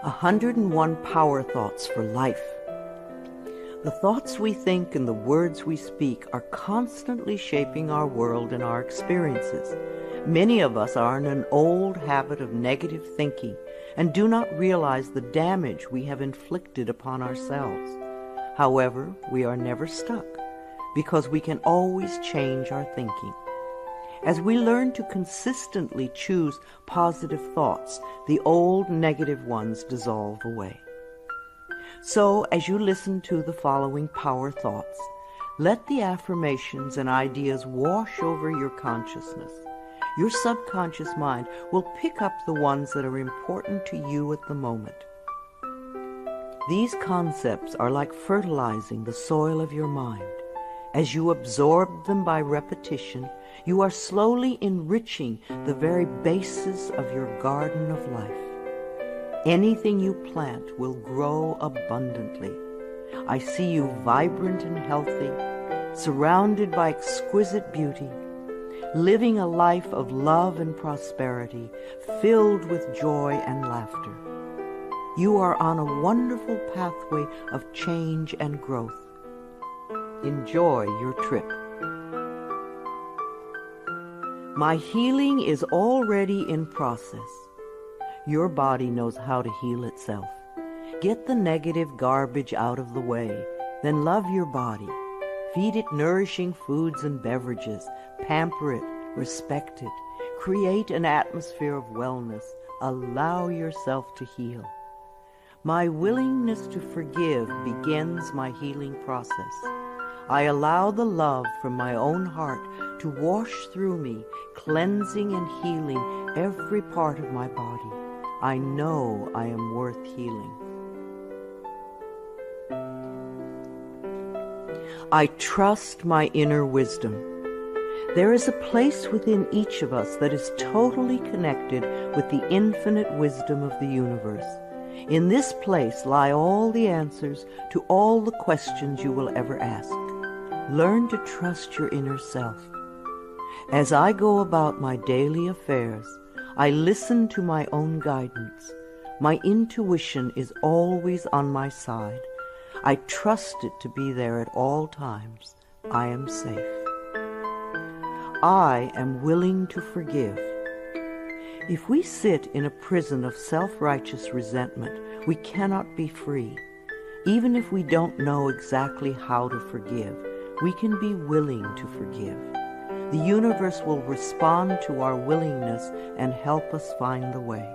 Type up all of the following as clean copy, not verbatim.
101 Power Thoughts for Life. The thoughts we think and the words we speak are constantly shaping our world and our experiences. Many of us are in an old habit of negative thinking and do not realize the damage we have inflicted upon ourselves. However, we are never stuck because we can always change our thinking. As we learn to consistently choose positive thoughts, the old negative ones dissolve away. So, as you listen to the following power thoughts, let the affirmations and ideas wash over your consciousness. Your subconscious mind will pick up the ones that are important to you at the moment. These concepts are like fertilizing the soil of your mind. As you absorb them by repetition, you are slowly enriching the very basis of your garden of life. Anything you plant will grow abundantly. I see you vibrant and healthy, surrounded by exquisite beauty, living a life of love and prosperity, filled with joy and laughter. You are on a wonderful pathway of change and growth. Enjoy your trip. My healing is already in process. Your body knows how to heal itself. Get the negative garbage out of the way, then love your body. Feed it nourishing foods and beverages. Pamper it, respect it. Create an atmosphere of wellness. Allow yourself to heal. My willingness to forgive begins my healing process. I allow the love from my own heart to wash through me, cleansing and healing every part of my body. I know I am worth healing. I trust my inner wisdom. There is a place within each of us that is totally connected with the infinite wisdom of the universe. In this place lie all the answers to all the questions you will ever ask. Learn to trust your inner self. As I go about my daily affairs, I listen to my own guidance. My intuition is always on my side. I trust it to be there at all times. I am safe. I am willing to forgive. If we sit in a prison of self-righteous resentment, we cannot be free. Even if we don't know exactly how to forgive, we can be willing to forgive. The universe will respond to our willingness and help us find the way.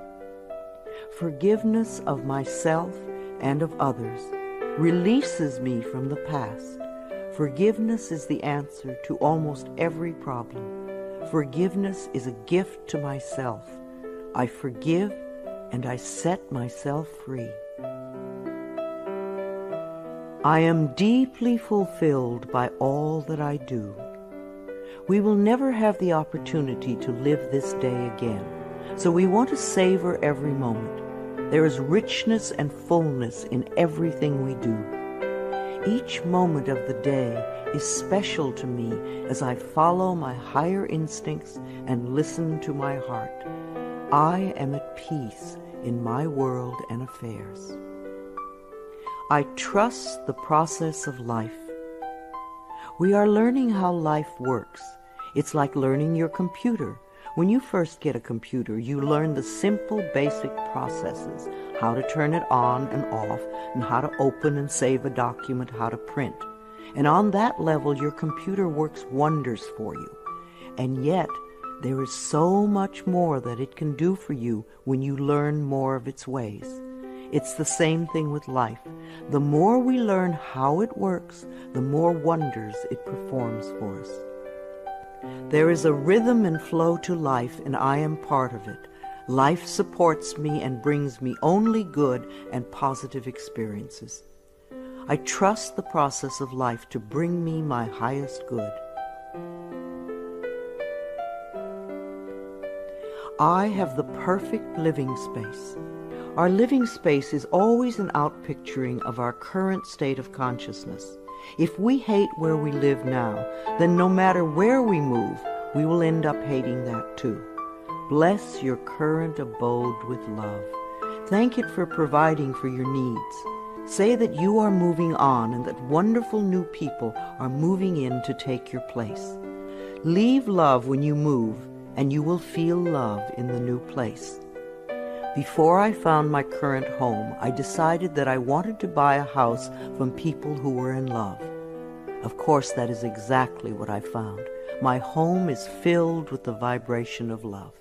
Forgiveness of myself and of others releases me from the past. Forgiveness is the answer to almost every problem. Forgiveness is a gift to myself. I forgive and I set myself free. I am deeply fulfilled by all that I do. We will never have the opportunity to live this day again, so we want to savor every moment. There is richness and fullness in everything we do. Each moment of the day is special to me as I follow my higher instincts and listen to my heart. I am at peace in my world and affairs. I trust the process of life. We are learning how life works. It's like learning your computer. When you first get a computer, you learn the simple, basic processes, how to turn it on and off, and how to open and save a document, how to print. And on that level, your computer works wonders for you. And yet, there is so much more that it can do for you when you learn more of its ways. It's the same thing with life. The more we learn how it works, the more wonders it performs for us. There is a rhythm and flow to life, and I am part of it. Life supports me and brings me only good and positive experiences. I trust the process of life to bring me my highest good. I have the perfect living space. Our living space is always an outpicturing of our current state of consciousness. If we hate where we live now, then no matter where we move, we will end up hating that too. Bless your current abode with love. Thank it for providing for your needs. Say that you are moving on and that wonderful new people are moving in to take your place. Leave love when you move, and you will feel love in the new place. Before I found my current home, I decided that I wanted to buy a house from people who were in love. Of course, that is exactly what I found. My home is filled with the vibration of love.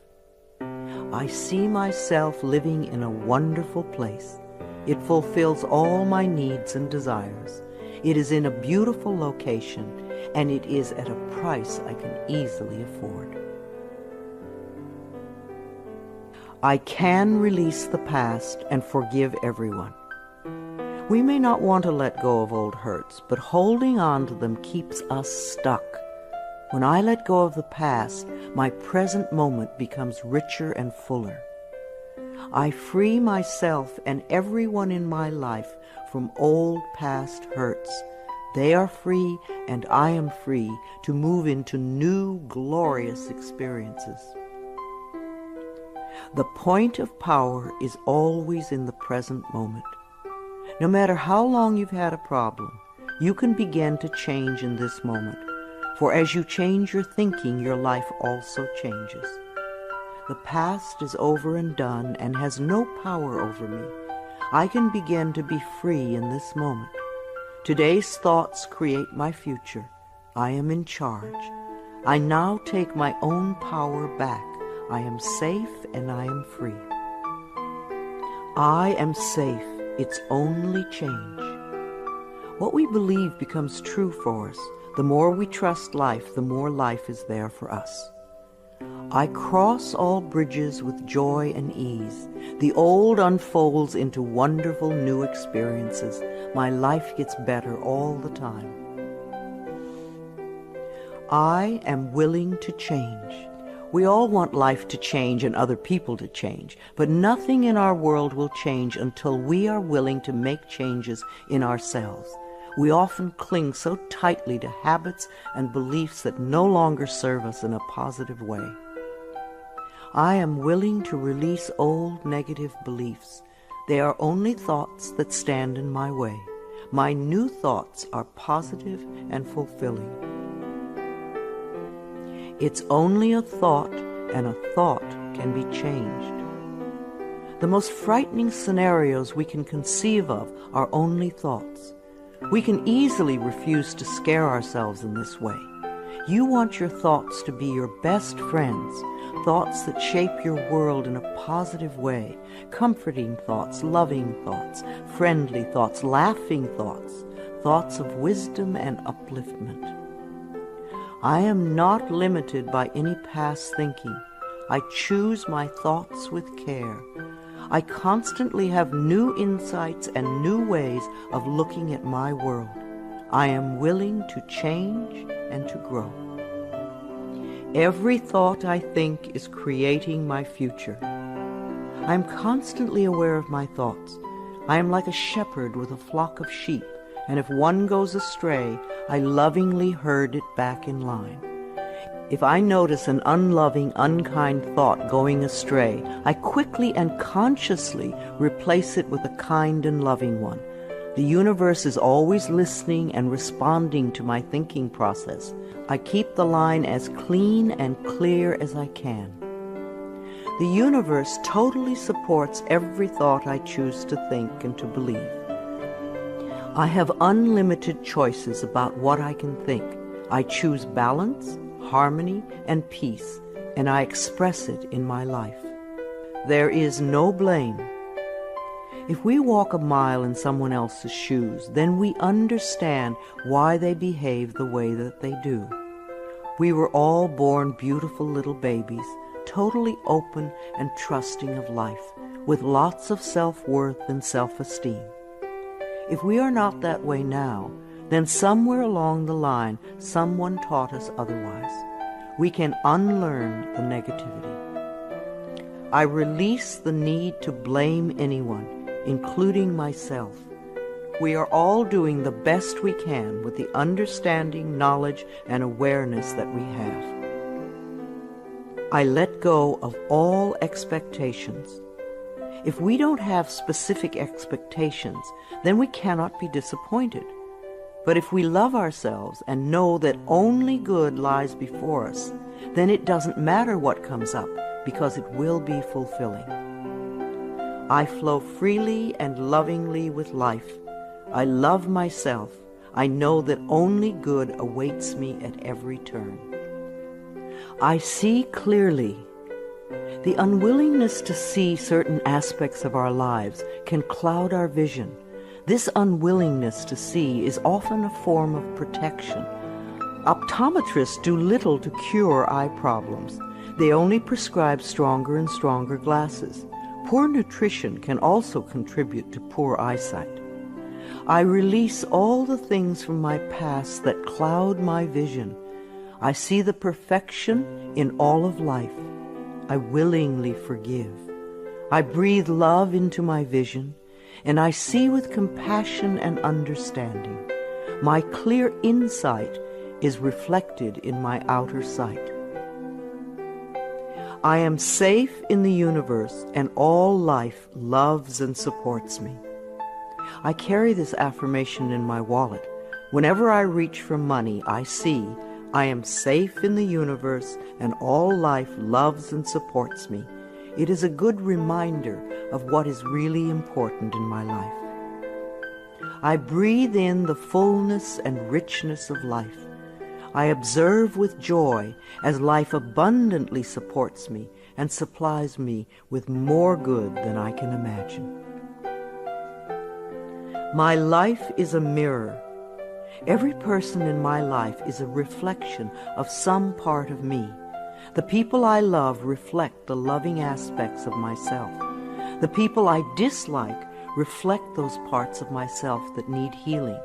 I see myself living in a wonderful place. It fulfills all my needs and desires. It is in a beautiful location, and it is at a price I can easily afford. I can release the past and forgive everyone. We may not want to let go of old hurts, but holding on to them keeps us stuck. When I let go of the past, my present moment becomes richer and fuller. I free myself and everyone in my life from old past hurts. They are free, and I am free to move into new, glorious experiences. The point of power is always in the present moment. No matter how long you've had a problem, you can begin to change in this moment. For as you change your thinking, your life also changes. The past is over and done and has no power over me. I can begin to be free in this moment. Today's thoughts create my future. I am in charge. I now take my own power back. I am safe and I am free. I am safe. It's only change. What we believe becomes true for us. The more we trust life, the more life is there for us. I cross all bridges with joy and ease. The old unfolds into wonderful new experiences. My life gets better all the time. I am willing to change. We all want life to change and other people to change, but nothing in our world will change until we are willing to make changes in ourselves. We often cling so tightly to habits and beliefs that no longer serve us in a positive way. I am willing to release old negative beliefs. They are only thoughts that stand in my way. My new thoughts are positive and fulfilling. It's only a thought, and a thought can be changed. The most frightening scenarios we can conceive of are only thoughts. We can easily refuse to scare ourselves in this way. You want your thoughts to be your best friends, thoughts that shape your world in a positive way, comforting thoughts, loving thoughts, friendly thoughts, laughing thoughts, thoughts of wisdom and upliftment. I am not limited by any past thinking. I choose my thoughts with care. I constantly have new insights and new ways of looking at my world. I am willing to change and to grow. Every thought I think is creating my future. I am constantly aware of my thoughts. I am like a shepherd with a flock of sheep, and if one goes astray, I lovingly herd it back in line. If I notice an unloving, unkind thought going astray, I quickly and consciously replace it with a kind and loving one. The universe is always listening and responding to my thinking process. I keep the line as clean and clear as I can. The universe totally supports every thought I choose to think and to believe. I have unlimited choices about what I can think. I choose balance, harmony, and peace, and I express it in my life. There is no blame. If we walk a mile in someone else's shoes, then we understand why they behave the way that they do. We were all born beautiful little babies, totally open and trusting of life, with lots of self-worth and self-esteem. If we are not that way now, then somewhere along the line, someone taught us otherwise. We can unlearn the negativity. I release the need to blame anyone, including myself. We are all doing the best we can with the understanding, knowledge, and awareness that we have. I let go of all expectations. If we don't have specific expectations, then we cannot be disappointed. But if we love ourselves and know that only good lies before us, then it doesn't matter what comes up, because it will be fulfilling. I flow freely and lovingly with life. I love myself. I know that only good awaits me at every turn. I see clearly. The unwillingness to see certain aspects of our lives can cloud our vision. This unwillingness to see is often a form of protection. Optometrists do little to cure eye problems. They only prescribe stronger and stronger glasses. Poor nutrition can also contribute to poor eyesight. I release all the things from my past that cloud my vision. I see the perfection in all of life. I willingly forgive. I breathe love into my vision, and I see with compassion and understanding. My clear insight is reflected in my outer sight. I am safe in the universe, and all life loves and supports me. I carry this affirmation in my wallet. Whenever I reach for money, I see I am safe in the universe, and all life loves and supports me. It is a good reminder of what is really important in my life. I breathe in the fullness and richness of life. I observe with joy as life abundantly supports me and supplies me with more good than I can imagine. My life is a mirror. Every person in my life is a reflection of some part of me. The people I love reflect the loving aspects of myself. The people I dislike reflect those parts of myself that need healing.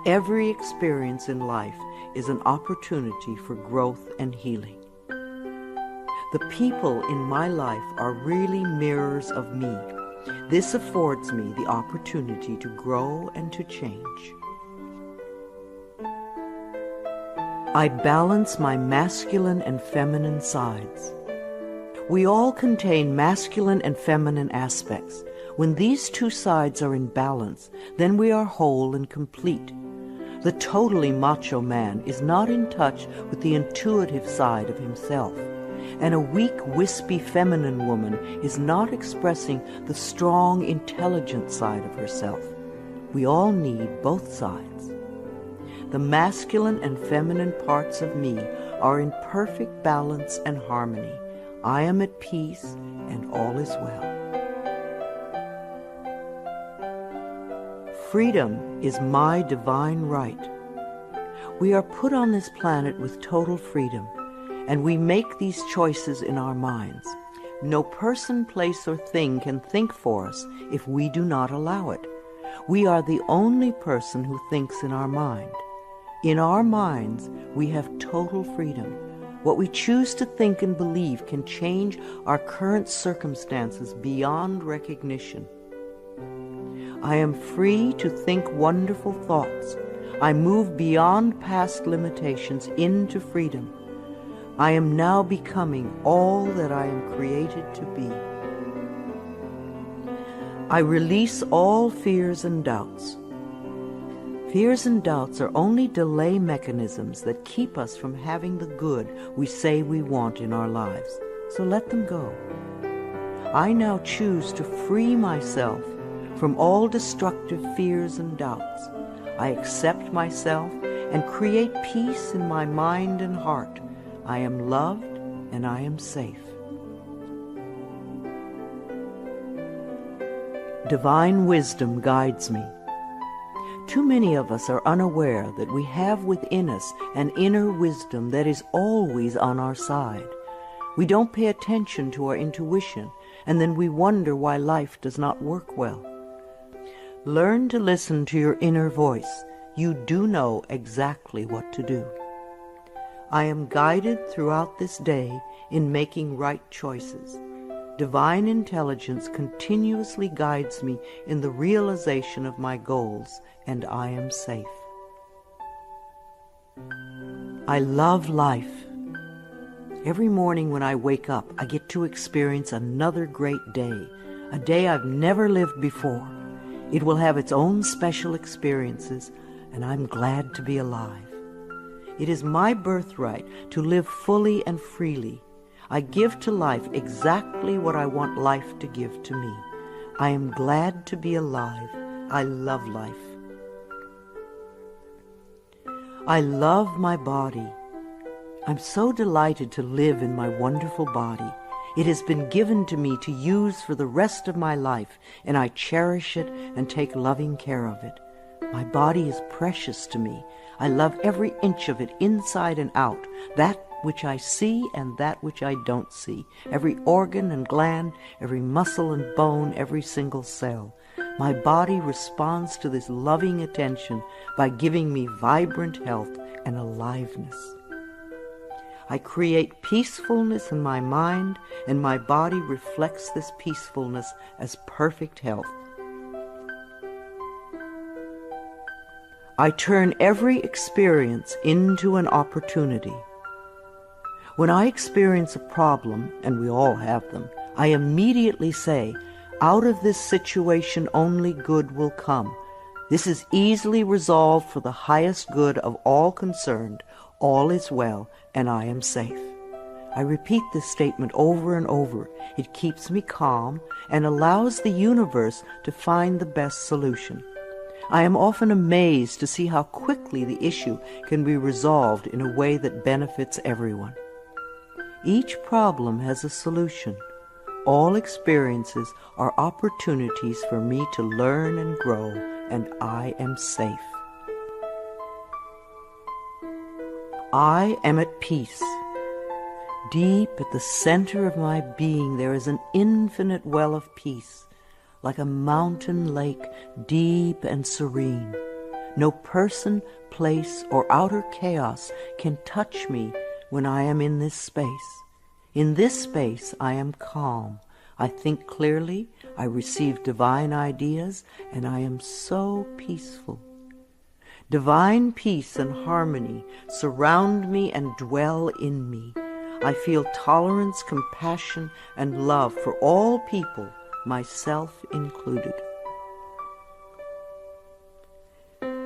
Every experience in life is an opportunity for growth and healing. The people in my life are really mirrors of me. This affords me the opportunity to grow and to change. I balance my masculine and feminine sides. We all contain masculine and feminine aspects. When these two sides are in balance, then we are whole and complete. The totally macho man is not in touch with the intuitive side of himself, and a weak, wispy feminine woman is not expressing the strong, intelligent side of herself. We all need both sides. The masculine and feminine parts of me are in perfect balance and harmony. I am at peace, and all is well. Freedom is my divine right. We are put on this planet with total freedom, and we make these choices in our minds. No person, place, or thing can think for us if we do not allow it. We are the only person who thinks in our mind. In our minds, we have total freedom. What we choose to think and believe can change our current circumstances beyond recognition. I am free to think wonderful thoughts. I move beyond past limitations into freedom. I am now becoming all that I am created to be. I release all fears and doubts. Fears and doubts are only delay mechanisms that keep us from having the good we say we want in our lives. So let them go. I now choose to free myself from all destructive fears and doubts. I accept myself and create peace in my mind and heart. I am loved and I am safe. Divine wisdom guides me. Too many of us are unaware that we have within us an inner wisdom that is always on our side. We don't pay attention to our intuition, and then we wonder why life does not work well. Learn to listen to your inner voice. You do know exactly what to do. I am guided throughout this day in making right choices. Divine intelligence continuously guides me in the realization of my goals, and I am safe. I love life. Every morning when I wake up, I get to experience another great day. a day I've never lived before. It will have its own special experiences, and I'm glad to be alive. It is my birthright to live fully and freely. I give to life exactly what I want life to give to me. I am glad to be alive. I love life. I love my body. I'm so delighted to live in my wonderful body. It has been given to me to use for the rest of my life, and I cherish it and take loving care of it. My body is precious to me. I love every inch of it, inside and out, that which I see and that which I don't see, every organ and gland, every muscle and bone, every single cell. My body responds to this loving attention by giving me vibrant health and aliveness. I create peacefulness in my mind, and my body reflects this peacefulness as perfect health. I turn every experience into an opportunity. When I experience a problem, and we all have them, I immediately say, out of this situation only good will come. This is easily resolved for the highest good of all concerned. All is well, and I am safe. I repeat this statement over and over. It keeps me calm and allows the universe to find the best solution. I am often amazed to see how quickly the issue can be resolved in a way that benefits everyone. Each problem has a solution. All experiences are opportunities for me to learn and grow, and I am safe. I am at peace. Deep at the center of my being there is an infinite well of peace, like a mountain lake, deep and serene. No person, place, or outer chaos can touch me when I am in this space. In this space I am calm. I think clearly, I receive divine ideas, and I am so peaceful. Divine peace and harmony surround me and dwell in me. I feel tolerance, compassion, and love for all people, myself included.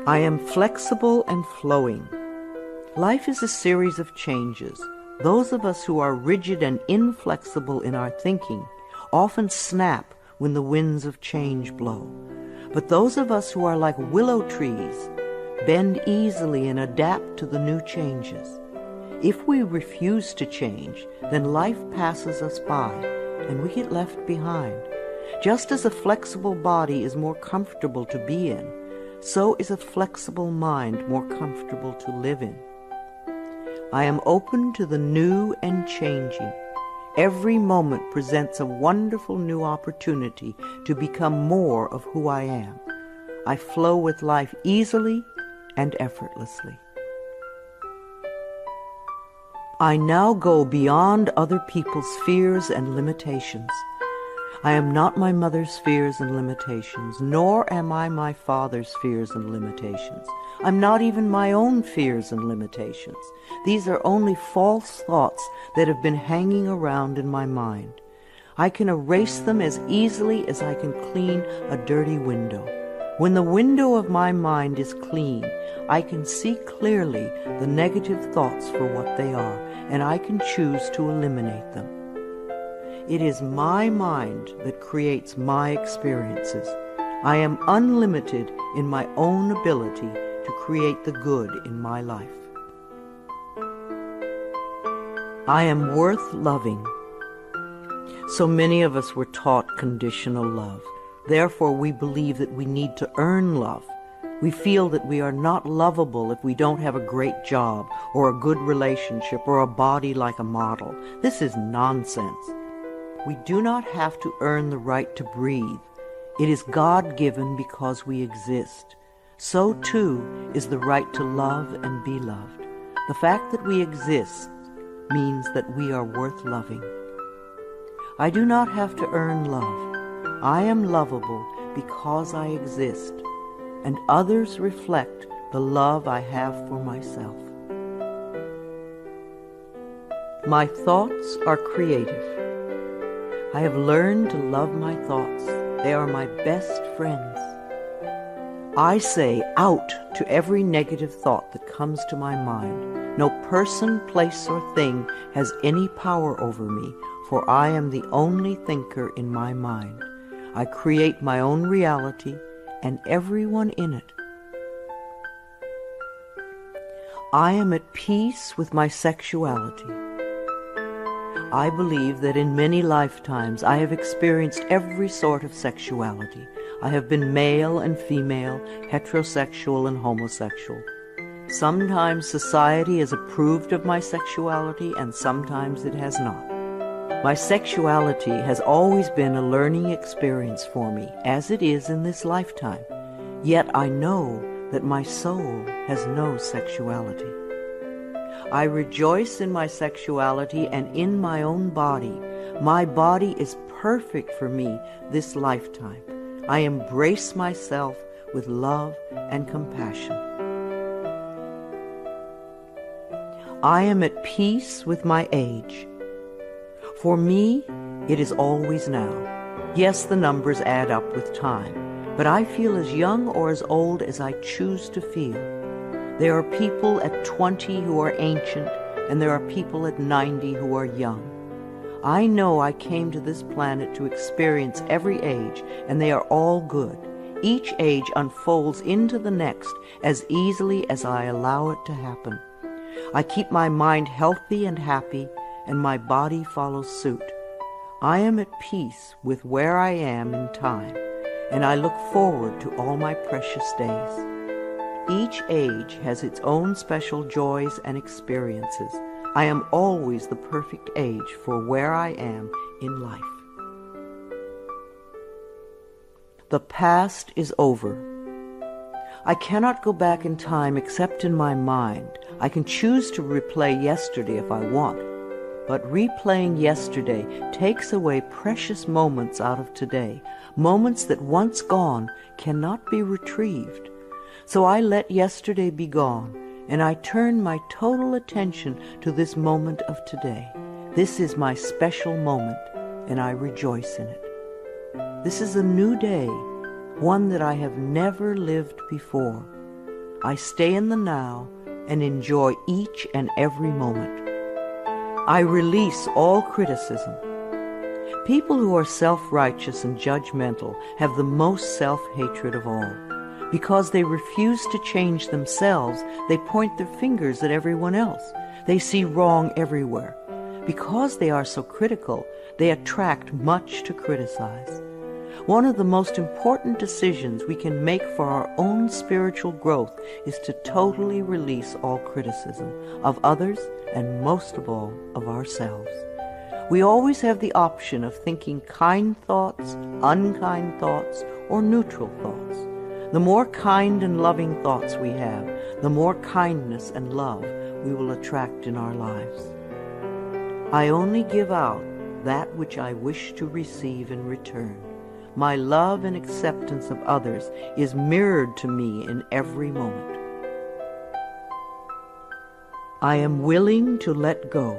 I am flexible and flowing. Life is a series of changes. Those of us who are rigid and inflexible in our thinking often snap when the winds of change blow. But those of us who are like willow trees bend easily and adapt to the new changes. If we refuse to change, then life passes us by and we get left behind. Just as a flexible body is more comfortable to be in, so is a flexible mind more comfortable to live in. I am open to the new and changing. Every moment presents a wonderful new opportunity to become more of who I am. I flow with life easily and effortlessly. I now go beyond other people's fears and limitations. I am not my mother's fears and limitations, nor am I my father's fears and limitations. I'm not even my own fears and limitations. These are only false thoughts that have been hanging around in my mind. I can erase them as easily as I can clean a dirty window. When the window of my mind is clean, I can see clearly the negative thoughts for what they are, and I can choose to eliminate them. It is my mind that creates my experiences. I am unlimited in my own ability to create the good in my life. I am worth loving. So many of us were taught conditional love. Therefore, we believe that we need to earn love. We feel that we are not lovable if we don't have a great job or a good relationship or a body like a model. This is nonsense. We do not have to earn the right to breathe. It is God-given because we exist. So, too, is the right to love and be loved. The fact that we exist means that we are worth loving. I do not have to earn love. I am lovable because I exist, and others reflect the love I have for myself. My thoughts are creative. I have learned to love my thoughts. They are my best friends. I say out to every negative thought that comes to my mind. No person, place, or thing has any power over me, for I am the only thinker in my mind. I create my own reality and everyone in it. I am at peace with my sexuality. I believe that in many lifetimes I have experienced every sort of sexuality. I have been male and female, heterosexual and homosexual. Sometimes society has approved of my sexuality and sometimes it has not. My sexuality has always been a learning experience for me, as it is in this lifetime. Yet I know that my soul has no sexuality. I rejoice in my sexuality and in my own body. My body is perfect for me this lifetime. I embrace myself with love and compassion. I am at peace with my age. For me, it is always now. Yes, the numbers add up with time, but I feel as young or as old as I choose to feel. There are people at 20 who are ancient, and there are people at 90 who are young. I know I came to this planet to experience every age, and they are all good. Each age unfolds into the next as easily as I allow it to happen. I keep my mind healthy and happy, and my body follows suit. I am at peace with where I am in time, and I look forward to all my precious days. Each age has its own special joys and experiences. I am always the perfect age for where I am in life. The past is over. I cannot go back in time except in my mind. I can choose to replay yesterday if I want, but replaying yesterday takes away precious moments out of today, moments that once gone cannot be retrieved. So I let yesterday be gone, and I turn my total attention to this moment of today. This is my special moment, and I rejoice in it. This is a new day, one that I have never lived before. I stay in the now and enjoy each and every moment. I release all criticism. People who are self-righteous and judgmental have the most self-hatred of all. Because they refuse to change themselves, they point their fingers at everyone else. They see wrong everywhere. Because they are so critical, they attract much to criticize. One of the most important decisions we can make for our own spiritual growth is to totally release all criticism of others and most of all of ourselves. We always have the option of thinking kind thoughts, unkind thoughts, or neutral thoughts. The more kind and loving thoughts we have, the more kindness and love we will attract in our lives. I only give out that which I wish to receive in return. My love and acceptance of others is mirrored to me in every moment. I am willing to let go.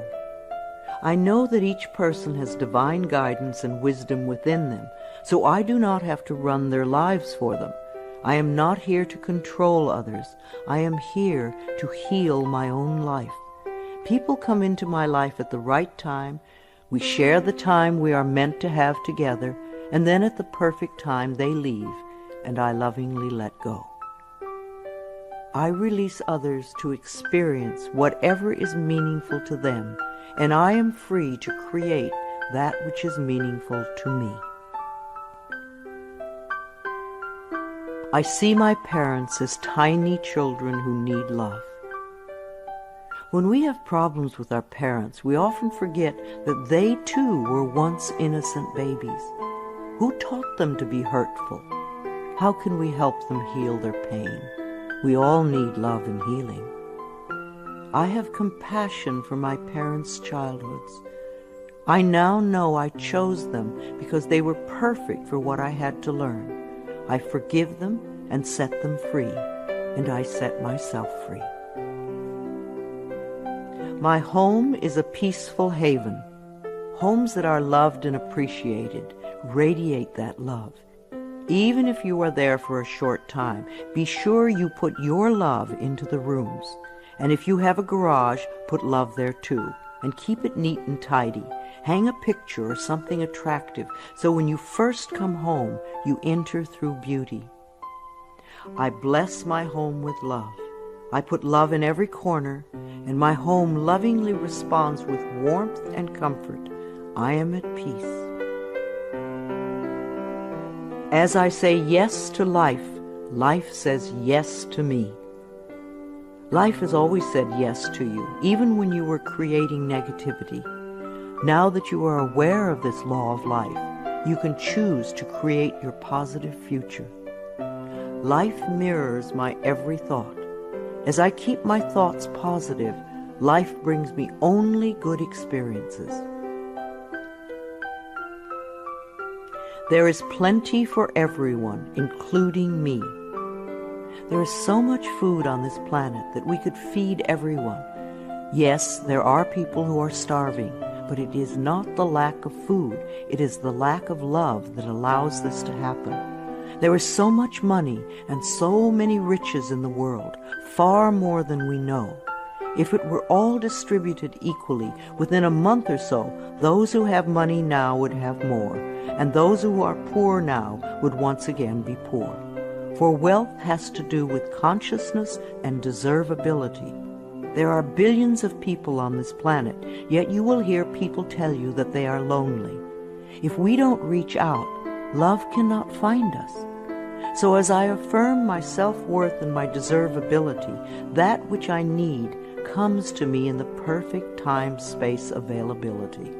I know that each person has divine guidance and wisdom within them, so I do not have to run their lives for them. I am not here to control others. I am here to heal my own life. People come into my life at the right time. We share the time we are meant to have together, and then at the perfect time they leave, and I lovingly let go. I release others to experience whatever is meaningful to them, and I am free to create that which is meaningful to me. I see my parents as tiny children who need love. When we have problems with our parents, we often forget that they too were once innocent babies. Who taught them to be hurtful? How can we help them heal their pain? We all need love and healing. I have compassion for my parents' childhoods. I now know I chose them because they were perfect for what I had to learn. I forgive them and set them free, and I set myself free. My home is a peaceful haven. Homes that are loved and appreciated radiate that love. Even if you are there for a short time, be sure you put your love into the rooms. And if you have a garage, put love there too. And keep it neat and tidy. Hang a picture or something attractive so when you first come home, you enter through beauty. I bless my home with love. I put love in every corner, and my home lovingly responds with warmth and comfort. I am at peace. As I say yes to life, life says yes to me. Life has always said yes to you, even when you were creating negativity. Now that you are aware of this law of life, you can choose to create your positive future. Life mirrors my every thought. As I keep my thoughts positive, life brings me only good experiences. There is plenty for everyone, including me. There is so much food on this planet that we could feed everyone. Yes, there are people who are starving, but it is not the lack of food, it is the lack of love that allows this to happen. There is so much money and so many riches in the world, far more than we know. If it were all distributed equally, within a month or so, those who have money now would have more, and those who are poor now would once again be poor. For wealth has to do with consciousness and deservability. There are billions of people on this planet, yet you will hear people tell you that they are lonely. If we don't reach out, love cannot find us. So as I affirm my self-worth and my deservability, that which I need comes to me in the perfect time-space availability.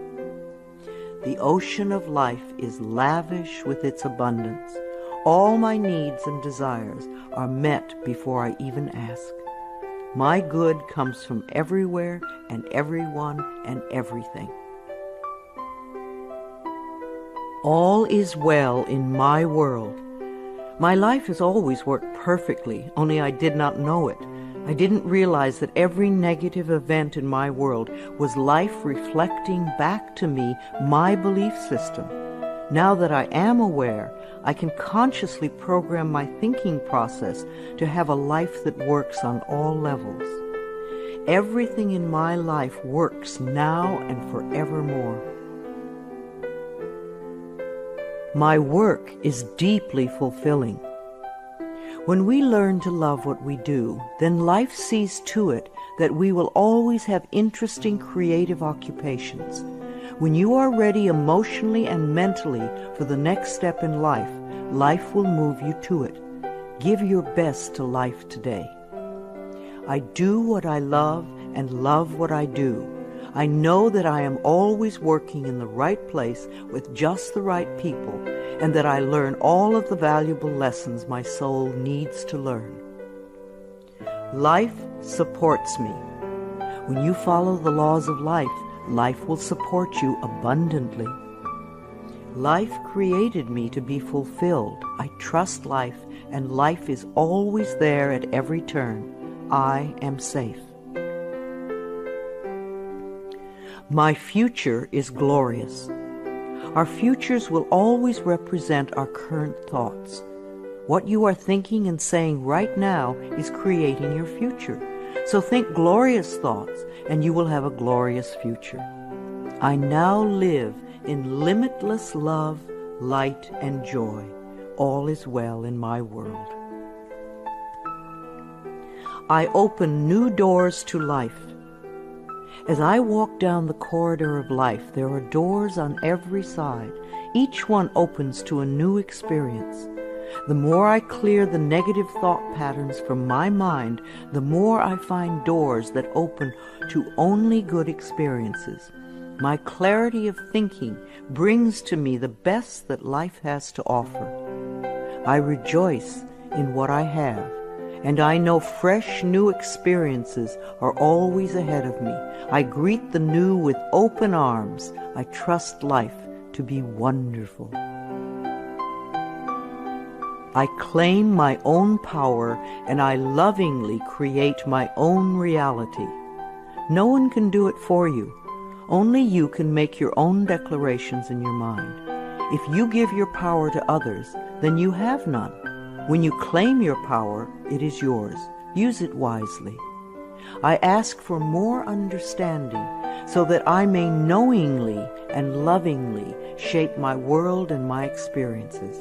The ocean of life is lavish with its abundance. All my needs and desires are met before I even ask. My good comes from everywhere and everyone and everything. All is well in my world. My life has always worked perfectly, only I did not know it. I didn't realize that every negative event in my world was life reflecting back to me my belief system. Now that I am aware, I can consciously program my thinking process to have a life that works on all levels. Everything in my life works now and forevermore. My work is deeply fulfilling. When we learn to love what we do, then life sees to it that we will always have interesting creative occupations. When you are ready emotionally and mentally for the next step in life, life will move you to it. Give your best to life today. I do what I love and love what I do. I know that I am always working in the right place with just the right people, and that I learn all of the valuable lessons my soul needs to learn. Life supports me. When you follow the laws of life, life will support you abundantly. Life created me to be fulfilled. I trust life, and life is always there at every turn. I am safe. My future is glorious. Our futures will always represent our current thoughts. What you are thinking and saying right now is creating your future. So think glorious thoughts, and you will have a glorious future. I now live in limitless love, light, and joy. All is well in my world. I open new doors to life. As I walk down the corridor of life, there are doors on every side. Each one opens to a new experience. The more I clear the negative thought patterns from my mind, the more I find doors that open to only good experiences. My clarity of thinking brings to me the best that life has to offer. I rejoice in what I have, and I know fresh new experiences are always ahead of me. I greet the new with open arms. I trust life to be wonderful. I claim my own power, and I lovingly create my own reality. No one can do it for you. Only you can make your own declarations in your mind. If you give your power to others, then you have none. When you claim your power, it is yours. Use it wisely. I ask for more understanding so that I may knowingly and lovingly shape my world and my experiences.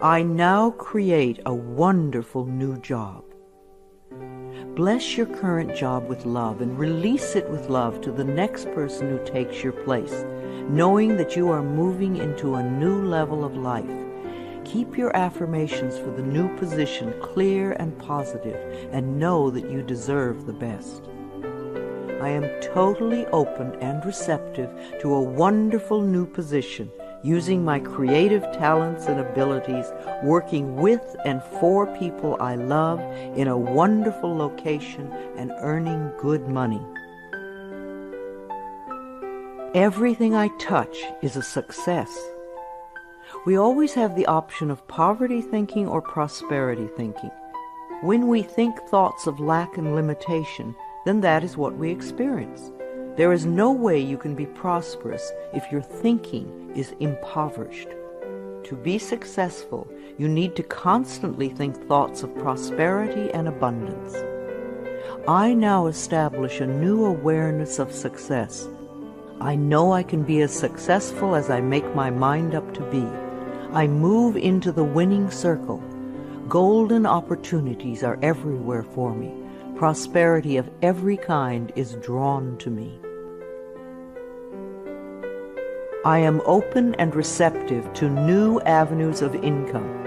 I now create a wonderful new job. Bless your current job with love and release it with love to the next person who takes your place, knowing that you are moving into a new level of life. Keep your affirmations for the new position clear and positive, and know that you deserve the best. I am totally open and receptive to a wonderful new position, using my creative talents and abilities, working with and for people I love in a wonderful location and earning good money. Everything I touch is a success. We always have the option of poverty thinking or prosperity thinking. When we think thoughts of lack and limitation, then that is what we experience. There is no way you can be prosperous if your thinking is impoverished. To be successful, you need to constantly think thoughts of prosperity and abundance. I now establish a new awareness of success. I know I can be as successful as I make my mind up to be. I move into the winning circle. Golden opportunities are everywhere for me. Prosperity of every kind is drawn to me. I am open and receptive to new avenues of income.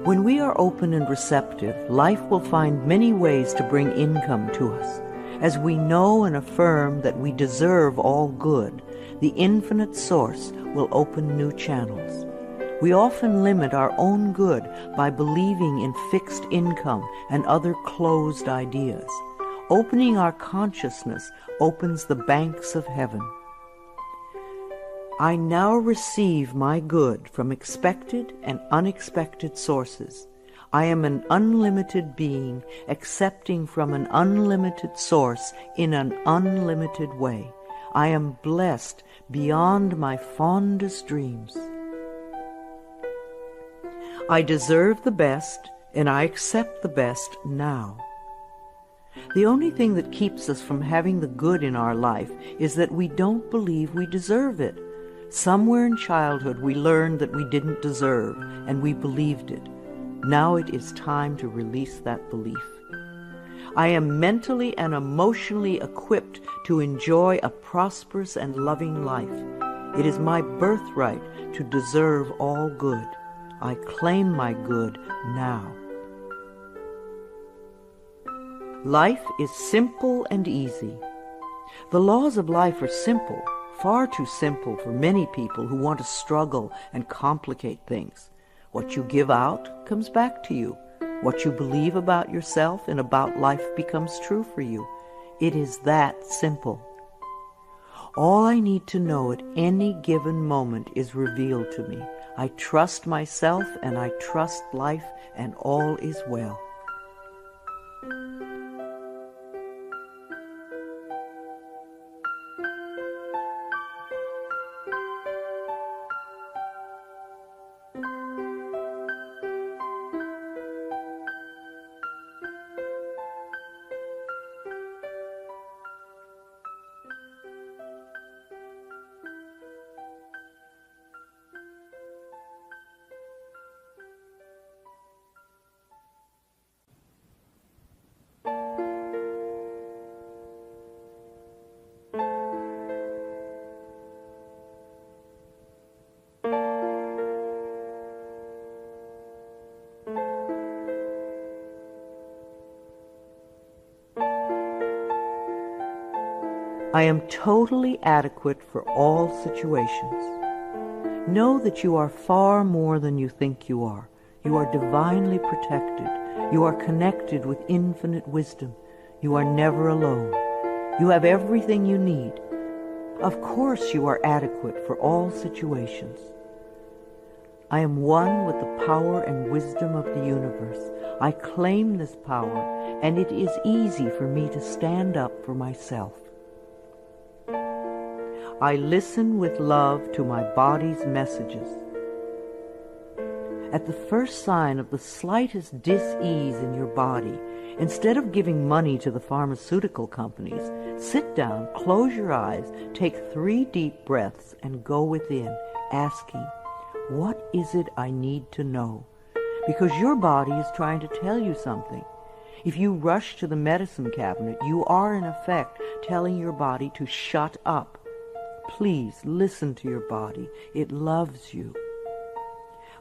When we are open and receptive, life will find many ways to bring income to us. As we know and affirm that we deserve all good, the infinite source will open new channels. We often limit our own good by believing in fixed income and other closed ideas. Opening our consciousness opens the banks of heaven. I now receive my good from expected and unexpected sources. I am an unlimited being, accepting from an unlimited source in an unlimited way. I am blessed beyond my fondest dreams. I deserve the best, and I accept the best now. The only thing that keeps us from having the good in our life is that we don't believe we deserve it. Somewhere in childhood we learned that we didn't deserve, and we believed it. Now it is time to release that belief. I am mentally and emotionally equipped to enjoy a prosperous and loving life. It is my birthright to deserve all good. I claim my good now. Life is simple and easy. The laws of life are simple, far too simple for many people who want to struggle and complicate things. What you give out comes back to you. What you believe about yourself and about life becomes true for you. It is that simple. All I need to know at any given moment is revealed to me. I trust myself and I trust life, and all is well. I am totally adequate for all situations. Know that you are far more than you think you are. You are divinely protected. You are connected with infinite wisdom. You are never alone. You have everything you need. Of course you are adequate for all situations. I am one with the power and wisdom of the universe. I claim this power, and it is easy for me to stand up for myself. I listen with love to my body's messages. At the first sign of the slightest dis-ease in your body, instead of giving money to the pharmaceutical companies, sit down, close your eyes, take 3 deep breaths, and go within, asking, what is it I need to know? Because your body is trying to tell you something. If you rush to the medicine cabinet, you are in effect telling your body to shut up. Please listen to your body. It loves you.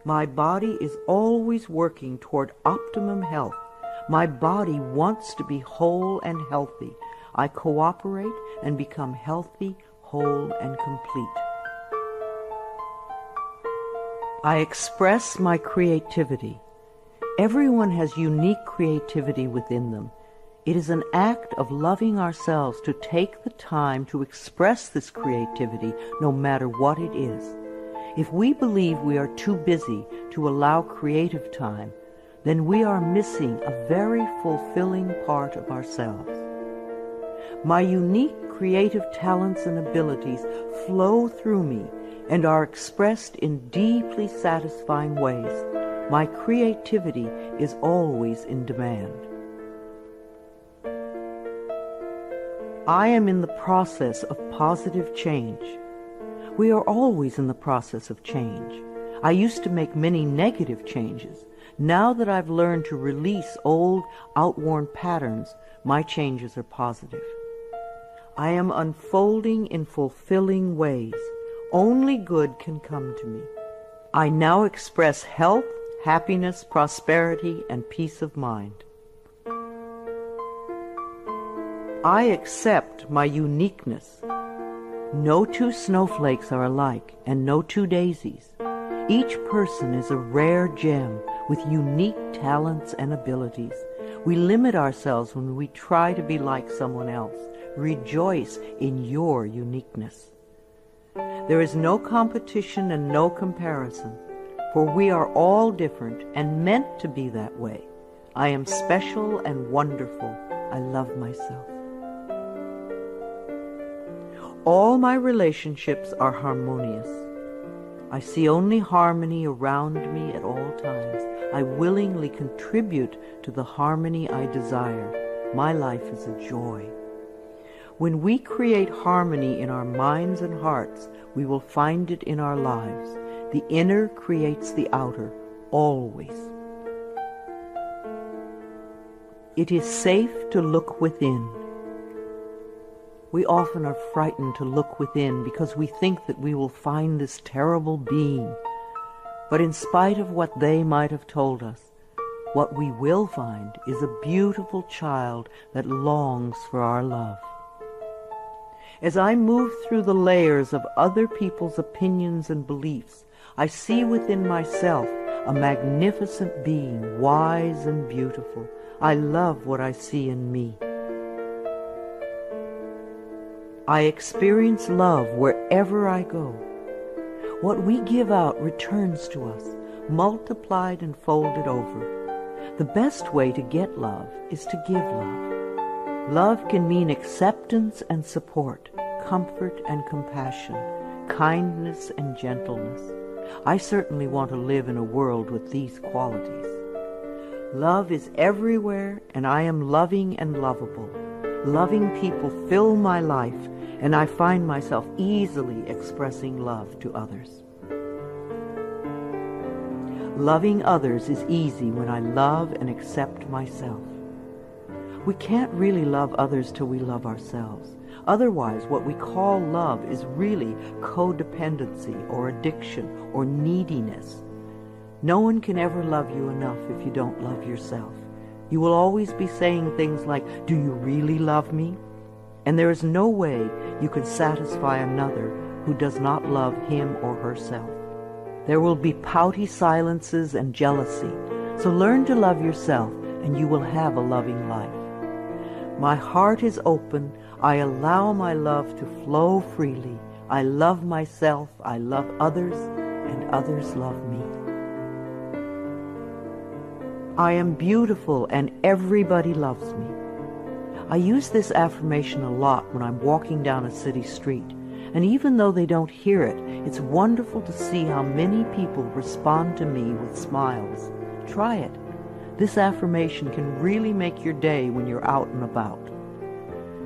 My body is always working toward optimum health. My body wants to be whole and healthy. I cooperate and become healthy, whole, and complete. I express my creativity. Everyone has unique creativity within them. It is an act of loving ourselves to take the time to express this creativity, no matter what it is. If we believe we are too busy to allow creative time, then we are missing a very fulfilling part of ourselves. My unique creative talents and abilities flow through me and are expressed in deeply satisfying ways. My creativity is always in demand. I am in the process of positive change. We are always in the process of change. I used to make many negative changes. Now that I've learned to release old, outworn patterns, my changes are positive. I am unfolding in fulfilling ways. Only good can come to me. I now express health, happiness, prosperity, and peace of mind. I accept my uniqueness. No 2 snowflakes are alike, and no 2 daisies. Each person is a rare gem with unique talents and abilities. We limit ourselves when we try to be like someone else. Rejoice in your uniqueness. There is no competition and no comparison, for we are all different and meant to be that way. I am special and wonderful. I love myself. All my relationships are harmonious. I see only harmony around me at all times. I willingly contribute to the harmony I desire. My life is a joy. When we create harmony in our minds and hearts, we will find it in our lives. The inner creates the outer, always. It is safe to look within. We often are frightened to look within because we think that we will find this terrible being. But in spite of what they might have told us, what we will find is a beautiful child that longs for our love. As I move through the layers of other people's opinions and beliefs, I see within myself a magnificent being, wise and beautiful. I love what I see in me. I experience love wherever I go. What we give out returns to us, multiplied and folded over. The best way to get love is to give love. Love can mean acceptance and support, comfort and compassion, kindness and gentleness. I certainly want to live in a world with these qualities. Love is everywhere, and I am loving and lovable. Loving people fill my life, and I find myself easily expressing love to others. Loving others is easy when I love and accept myself. We can't really love others till we love ourselves. Otherwise, what we call love is really codependency or addiction or neediness. No one can ever love you enough if you don't love yourself. You will always be saying things like, "Do you really love me?" And there is no way you can satisfy another who does not love him or herself. There will be pouty silences and jealousy. So learn to love yourself, and you will have a loving life. My heart is open. I allow my love to flow freely. I love myself, I love others, and others love me. I am beautiful and everybody loves me. I use this affirmation a lot when I'm walking down a city street, and even though they don't hear it, it's wonderful to see how many people respond to me with smiles. Try it. This affirmation can really make your day when you're out and about.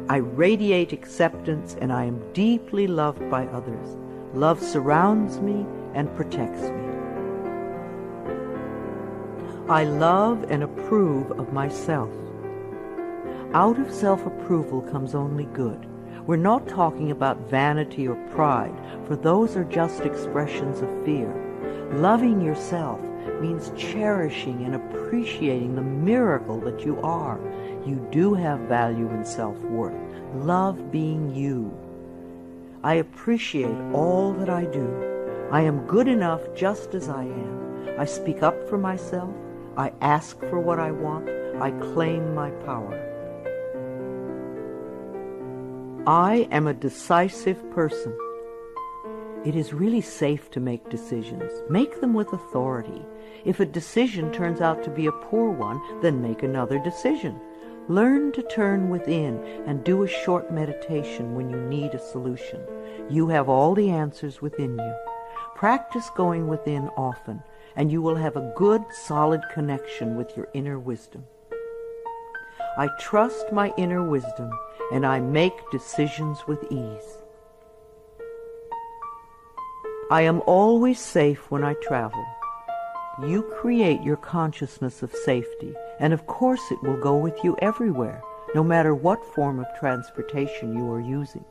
I radiate acceptance and I am deeply loved by others. Love surrounds me and protects me. I love and approve of myself. Out of self-approval comes only good. We're not talking about vanity or pride, for those are just expressions of fear. Loving yourself means cherishing and appreciating the miracle that you are. You do have value and self-worth. Love being you. I appreciate all that I do. I am good enough just as I am. I speak up for myself. I ask for what I want. I claim my power. I am a decisive person. It is really safe to make decisions. Make them with authority. If a decision turns out to be a poor one, then make another decision. Learn to turn within and do a short meditation when you need a solution. You have all the answers within you. Practice going within often, and you will have a good, solid connection with your inner wisdom. I trust my inner wisdom, and I make decisions with ease. I am always safe when I travel. You create your consciousness of safety, and of course it will go with you everywhere, no matter what form of transportation you are using.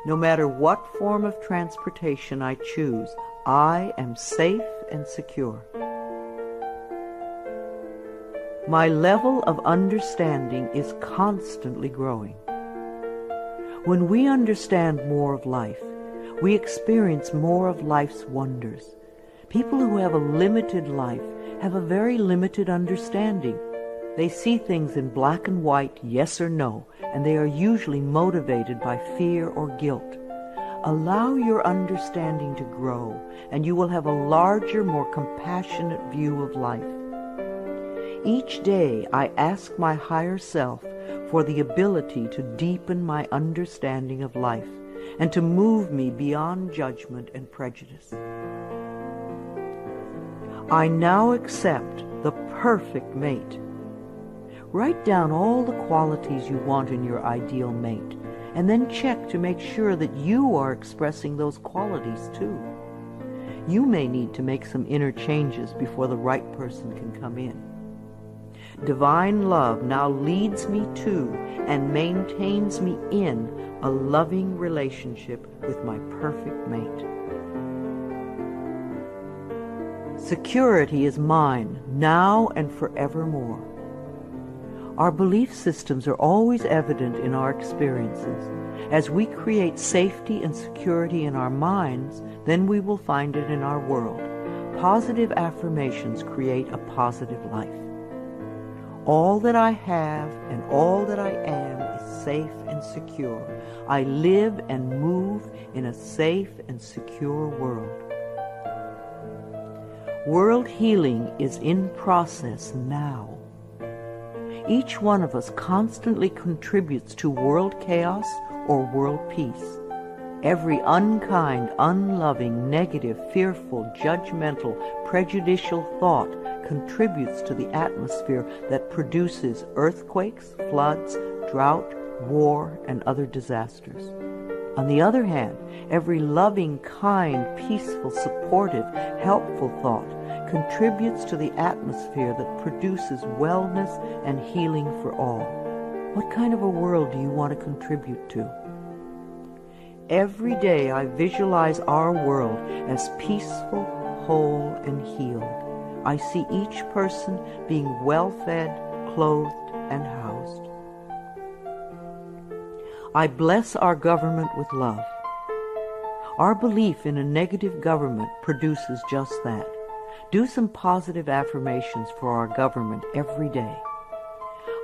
No matter what form of transportation I choose, I am safe and secure. My level of understanding is constantly growing. When we understand more of life, we experience more of life's wonders. People who have a limited life have a very limited understanding. They see things in black and white, yes or no, and they are usually motivated by fear or guilt. Allow your understanding to grow, and you will have a larger, more compassionate view of life. Each day I ask my higher self for the ability to deepen my understanding of life and to move me beyond judgment and prejudice. I now accept the perfect mate. Write down all the qualities you want in your ideal mate, and then check to make sure that you are expressing those qualities too. You may need to make some inner changes before the right person can come in. Divine love now leads me to and maintains me in a loving relationship with my perfect mate. Security is mine, now and forevermore. Our belief systems are always evident in our experiences. As we create safety and security in our minds, then we will find it in our world. Positive affirmations create a positive life. All that I have and all that I am is safe and secure. I live and move in a safe and secure world. World healing is in process now. Each one of us constantly contributes to world chaos or world peace. Every unkind, unloving, negative, fearful, judgmental, prejudicial thought contributes to the atmosphere that produces earthquakes, floods, drought, war, and other disasters. On the other hand, every loving, kind, peaceful, supportive, helpful thought contributes to the atmosphere that produces wellness and healing for all. What kind of a world do you want to contribute to? Every day I visualize our world as peaceful, whole, and healed. I see each person being well-fed, clothed, and housed. I bless our government with love. Our belief in a negative government produces just that. Do some positive affirmations for our government every day.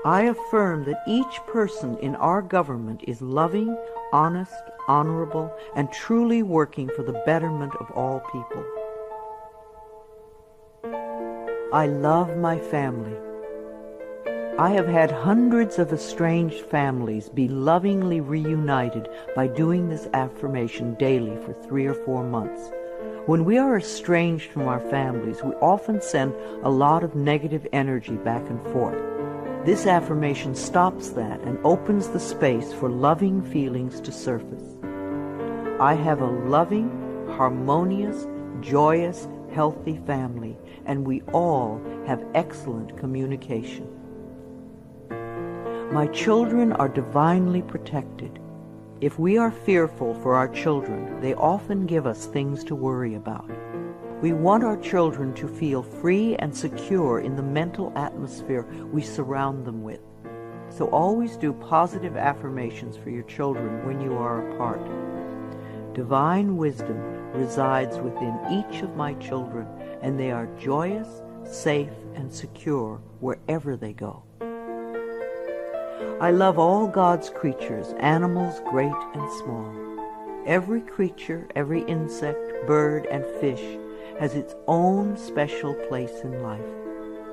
I affirm that each person in our government is loving, honest, honorable, and truly working for the betterment of all people. I love my family. I have had hundreds of estranged families be lovingly reunited by doing this affirmation daily for 3 or 4 months. When we are estranged from our families, we often send a lot of negative energy back and forth. This affirmation stops that and opens the space for loving feelings to surface. I have a loving, harmonious, joyous, healthy family, and we all have excellent communication. My children are divinely protected. If we are fearful for our children, they often give us things to worry about. We want our children to feel free and secure in the mental atmosphere we surround them with. So always do positive affirmations for your children when you are apart. Divine wisdom resides within each of my children, and they are joyous, safe, and secure wherever they go. I love all God's creatures, animals great and small. Every creature, every insect, bird, and fish has its own special place in life.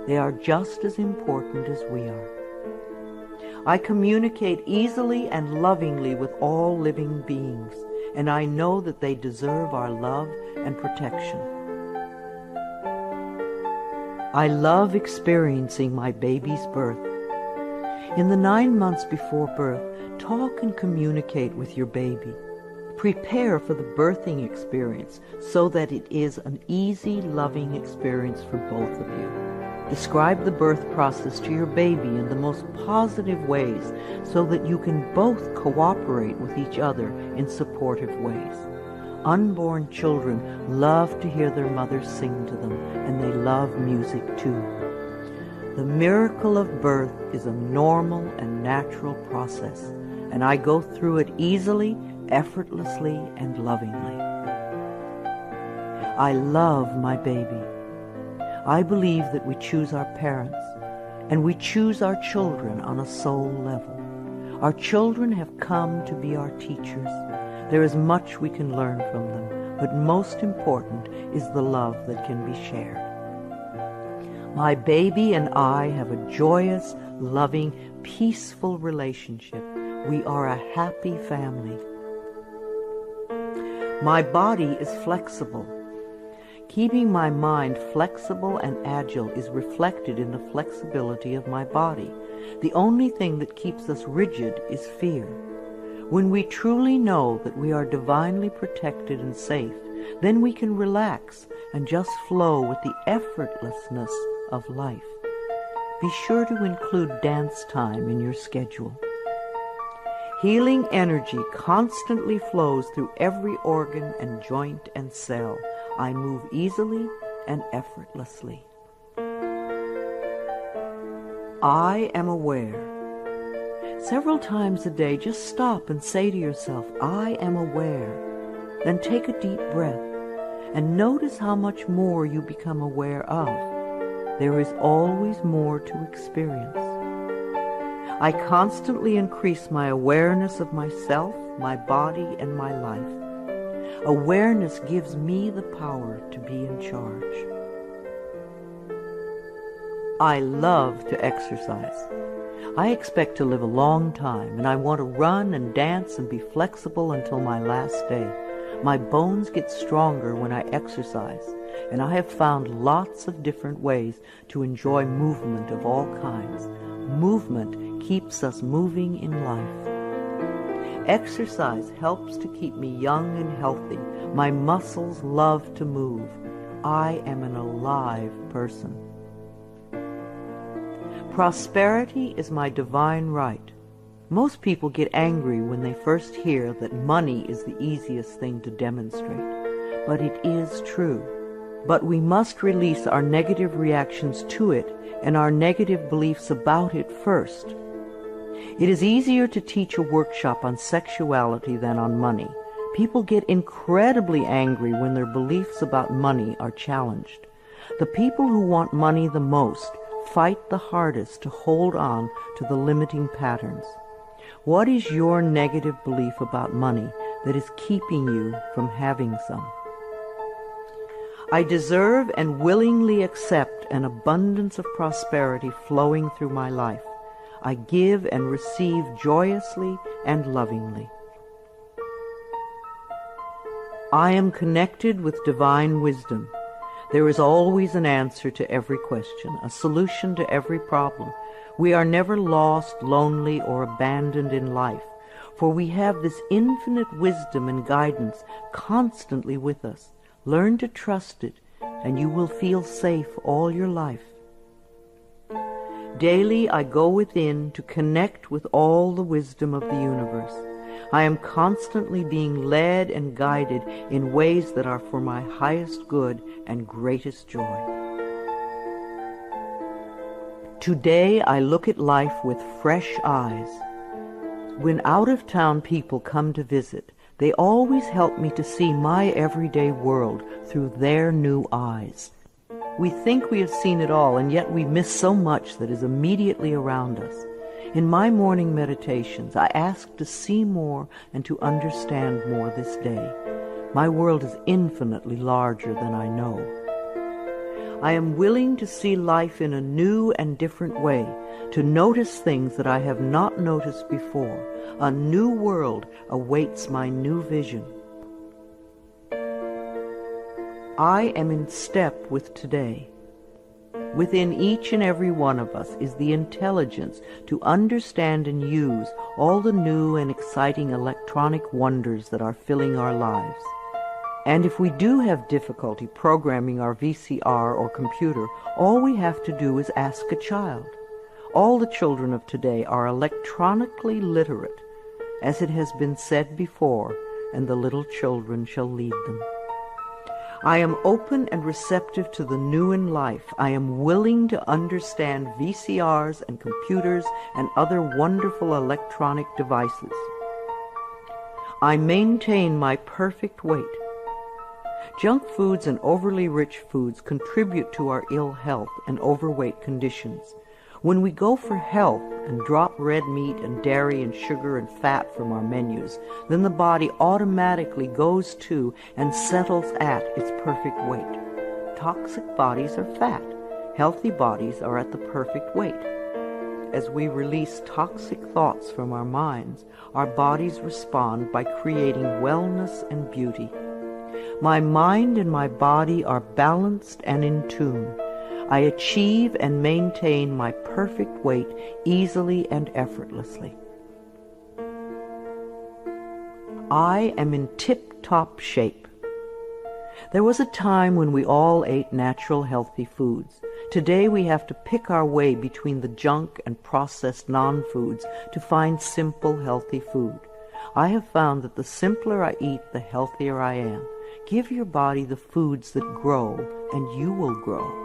They are just as important as we are. I communicate easily and lovingly with all living beings, and I know that they deserve our love and protection. I love experiencing my baby's birth. In the 9 months before birth, talk and communicate with your baby. Prepare for the birthing experience so that it is an easy, loving experience for both of you. Describe the birth process to your baby in the most positive ways so that you can both cooperate with each other in supportive ways. Unborn children love to hear their mothers sing to them, and they love music too. The miracle of birth is a normal and natural process, and I go through it easily, effortlessly, and lovingly. I love my baby. I believe that we choose our parents, and we choose our children on a soul level. Our children have come to be our teachers. There is much we can learn from them, but most important is the love that can be shared. My baby and I have a joyous, loving, peaceful relationship. We are a happy family. My body is flexible. Keeping my mind flexible and agile is reflected in the flexibility of my body. The only thing that keeps us rigid is fear. When we truly know that we are divinely protected and safe, then we can relax and just flow with the effortlessness of life. Be sure to include dance time in your schedule. Healing energy constantly flows through every organ and joint and cell. I move easily and effortlessly. I am aware. Several times a day, just stop and say to yourself, I am aware. Then take a deep breath and notice how much more you become aware of. There is always more to experience. I constantly increase my awareness of myself, my body, and my life. Awareness gives me the power to be in charge. I love to exercise. I expect to live a long time, and I want to run and dance and be flexible until my last day. My bones get stronger when I exercise, and I have found lots of different ways to enjoy movement of all kinds. Movement keeps us moving in life. Exercise helps to keep me young and healthy. My muscles love to move. I am an alive person. Prosperity is my divine right. Most people get angry when they first hear that money is the easiest thing to demonstrate. But it is true. But we must release our negative reactions to it and our negative beliefs about it first. It is easier to teach a workshop on sexuality than on money. People get incredibly angry when their beliefs about money are challenged. The people who want money the most fight the hardest to hold on to the limiting patterns. What is your negative belief about money that is keeping you from having some? I deserve and willingly accept an abundance of prosperity flowing through my life. I give and receive joyously and lovingly. I am connected with divine wisdom. There is always an answer to every question, a solution to every problem. We are never lost, lonely, or abandoned in life, for we have this infinite wisdom and guidance constantly with us. Learn to trust it, and you will feel safe all your life. Daily I go within to connect with all the wisdom of the universe. I am constantly being led and guided in ways that are for my highest good and greatest joy. Today I look at life with fresh eyes. When out-of-town people come to visit, they always help me to see my everyday world through their new eyes. We think we have seen it all, and yet we miss so much that is immediately around us. In my morning meditations, I ask to see more and to understand more this day. My world is infinitely larger than I know. I am willing to see life in a new and different way, to notice things that I have not noticed before. A new world awaits my new vision. I am in step with today. Within each and every one of us is the intelligence to understand and use all the new and exciting electronic wonders that are filling our lives. And if we do have difficulty programming our VCR or computer, all we have to do is ask a child. All the children of today are electronically literate, as it has been said before, and the little children shall lead them. I am open and receptive to the new in life. I am willing to understand VCRs and computers and other wonderful electronic devices. I maintain my perfect weight. Junk foods and overly rich foods contribute to our ill health and overweight conditions. When we go for health and drop red meat and dairy and sugar and fat from our menus, then the body automatically goes to and settles at its perfect weight. Toxic bodies are fat. Healthy bodies are at the perfect weight. As we release toxic thoughts from our minds, our bodies respond by creating wellness and beauty. My mind and my body are balanced and in tune. I achieve and maintain my perfect weight easily and effortlessly. I am in tip-top shape. There was a time when we all ate natural, healthy foods. Today we have to pick our way between the junk and processed non-foods to find simple, healthy food. I have found that the simpler I eat, the healthier I am. Give your body the foods that grow, and you will grow.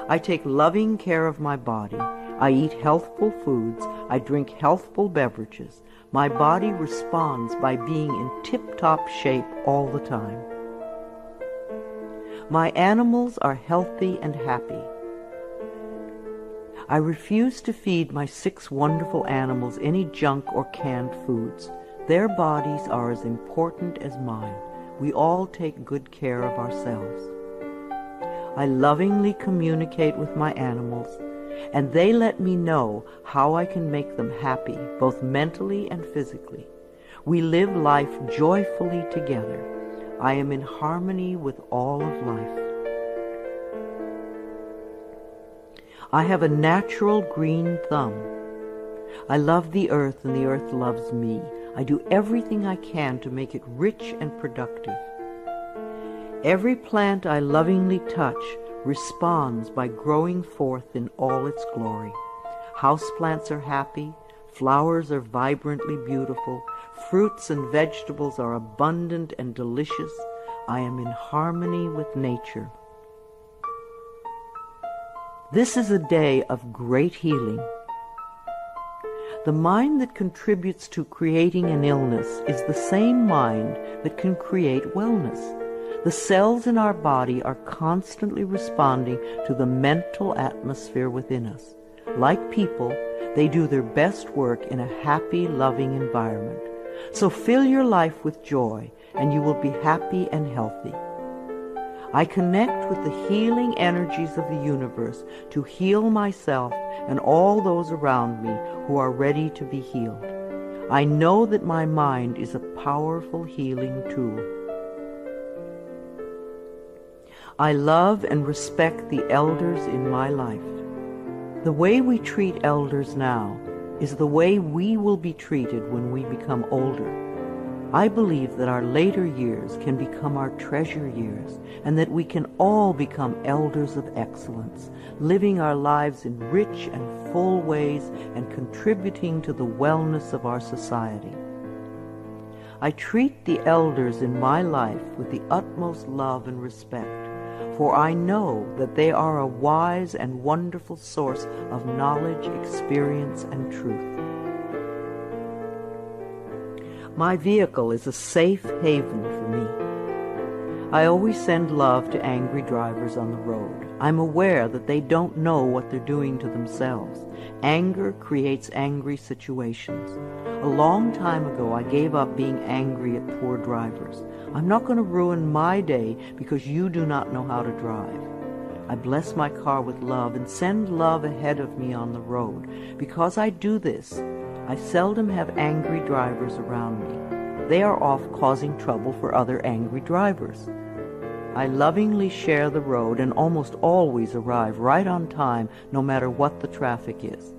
I take loving care of my body. I eat healthful foods. I drink healthful beverages. My body responds by being in tip-top shape all the time. My animals are healthy and happy. I refuse to feed my 6 wonderful animals any junk or canned foods. Their bodies are as important as mine. We all take good care of ourselves. I lovingly communicate with my animals, and they let me know how I can make them happy, both mentally and physically. We live life joyfully together. I am in harmony with all of life. I have a natural green thumb. I love the earth, and the earth loves me. I do everything I can to make it rich and productive. Every plant I lovingly touch responds by growing forth in all its glory. Houseplants are happy, flowers are vibrantly beautiful, fruits and vegetables are abundant and delicious. I am in harmony with nature. This is a day of great healing. The mind that contributes to creating an illness is the same mind that can create wellness. The cells in our body are constantly responding to the mental atmosphere within us. Like people, they do their best work in a happy, loving environment. So fill your life with joy, and you will be happy and healthy. I connect with the healing energies of the universe to heal myself and all those around me who are ready to be healed. I know that my mind is a powerful healing tool. I love and respect the elders in my life. The way we treat elders now is the way we will be treated when we become older. I believe that our later years can become our treasure years, and that we can all become elders of excellence, living our lives in rich and full ways and contributing to the wellness of our society. I treat the elders in my life with the utmost love and respect, for I know that they are a wise and wonderful source of knowledge, experience, and truth. My vehicle is a safe haven for me. I always send love to angry drivers on the road. I'm aware that they don't know what they're doing to themselves. Anger creates angry situations. A long time ago, I gave up being angry at poor drivers. I'm not going to ruin my day because you do not know how to drive. I bless my car with love and send love ahead of me on the road. Because I do this, I seldom have angry drivers around me. They are off causing trouble for other angry drivers. I lovingly share the road and almost always arrive right on time, no matter what the traffic is.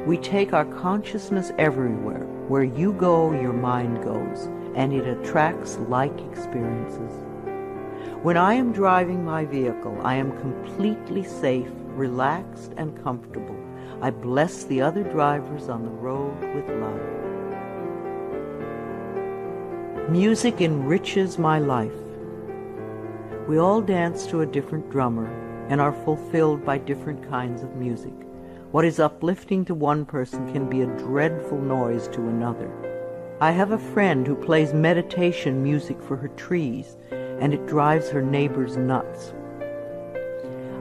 We take our consciousness everywhere. Where you go, your mind goes, and it attracts like experiences. When I am driving my vehicle, I am completely safe, relaxed, and comfortable. I bless the other drivers on the road with love. Music enriches my life. We all dance to a different drummer and are fulfilled by different kinds of music. What is uplifting to one person can be a dreadful noise to another. I have a friend who plays meditation music for her trees, and it drives her neighbors nuts.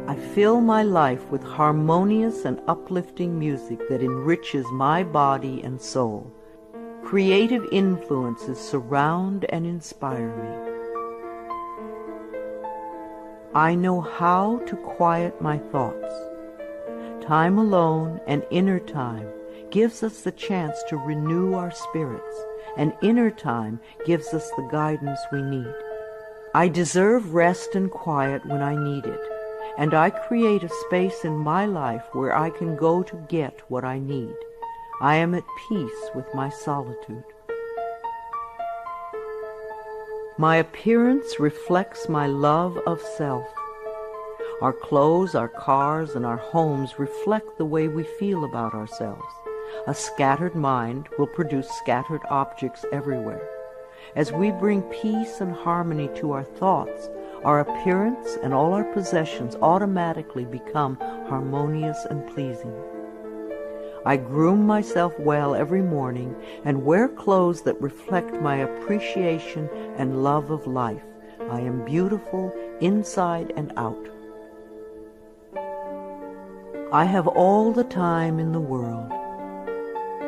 I fill my life with harmonious and uplifting music that enriches my body and soul. Creative influences surround and inspire me. I know how to quiet my thoughts. Time alone and inner time gives us the chance to renew our spirits, and inner time gives us the guidance we need. I deserve rest and quiet when I need it, and I create a space in my life where I can go to get what I need. I am at peace with my solitude. My appearance reflects my love of self. Our clothes, our cars, and our homes reflect the way we feel about ourselves. A scattered mind will produce scattered objects everywhere. As we bring peace and harmony to our thoughts, our appearance and all our possessions automatically become harmonious and pleasing. I groom myself well every morning and wear clothes that reflect my appreciation and love of life. I am beautiful inside and out. I have all the time in the world.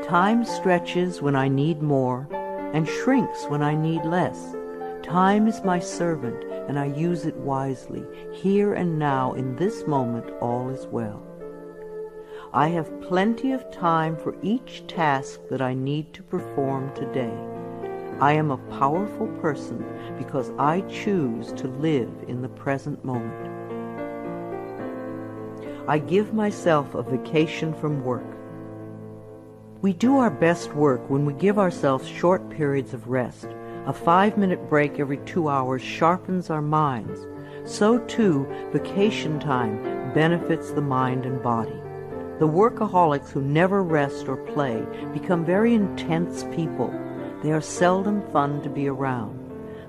Time stretches when I need more and shrinks when I need less. Time is my servant, and I use it wisely. Here and now, in this moment, all is well. I have plenty of time for each task that I need to perform today. I am a powerful person because I choose to live in the present moment. I give myself a vacation from work. We do our best work when we give ourselves short periods of rest. A 5-minute break every 2 hours sharpens our minds. So too, vacation time benefits the mind and body. The workaholics who never rest or play become very intense people. They are seldom fun to be around.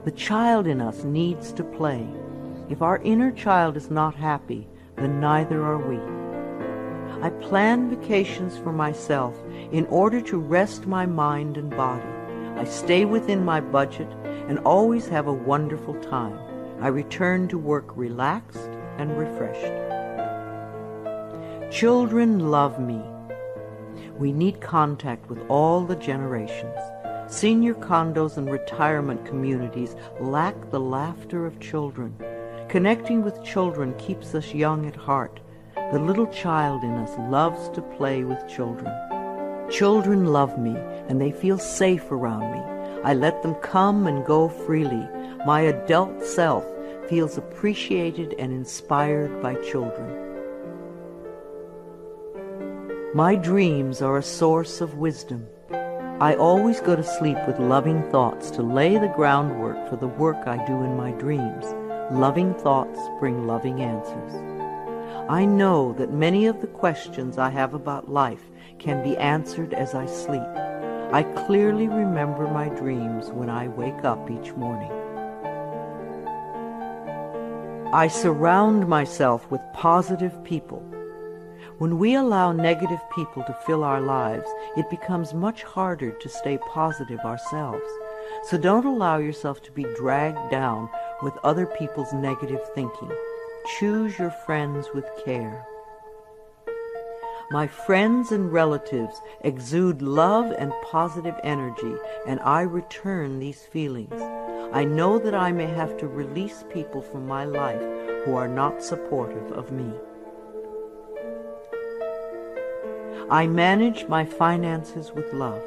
The child in us needs to play. If our inner child is not happy, then neither are we. I plan vacations for myself in order to rest my mind and body. I stay within my budget and always have a wonderful time. I return to work relaxed and refreshed. Children love me. We need contact with all the generations. Senior condos and retirement communities lack the laughter of children. Connecting with children keeps us young at heart. The little child in us loves to play with children. Children love me, and they feel safe around me. I let them come and go freely. My adult self feels appreciated and inspired by children. My dreams are a source of wisdom. I always go to sleep with loving thoughts to lay the groundwork for the work I do in my dreams. Loving thoughts bring loving answers. I know that many of the questions I have about life can be answered as I sleep. I clearly remember my dreams when I wake up each morning. I surround myself with positive people. When we allow negative people to fill our lives, it becomes much harder to stay positive ourselves. So don't allow yourself to be dragged down with other people's negative thinking. Choose your friends with care. My friends and relatives exude love and positive energy, and I return these feelings. I know that I may have to release people from my life who are not supportive of me. I manage my finances with love.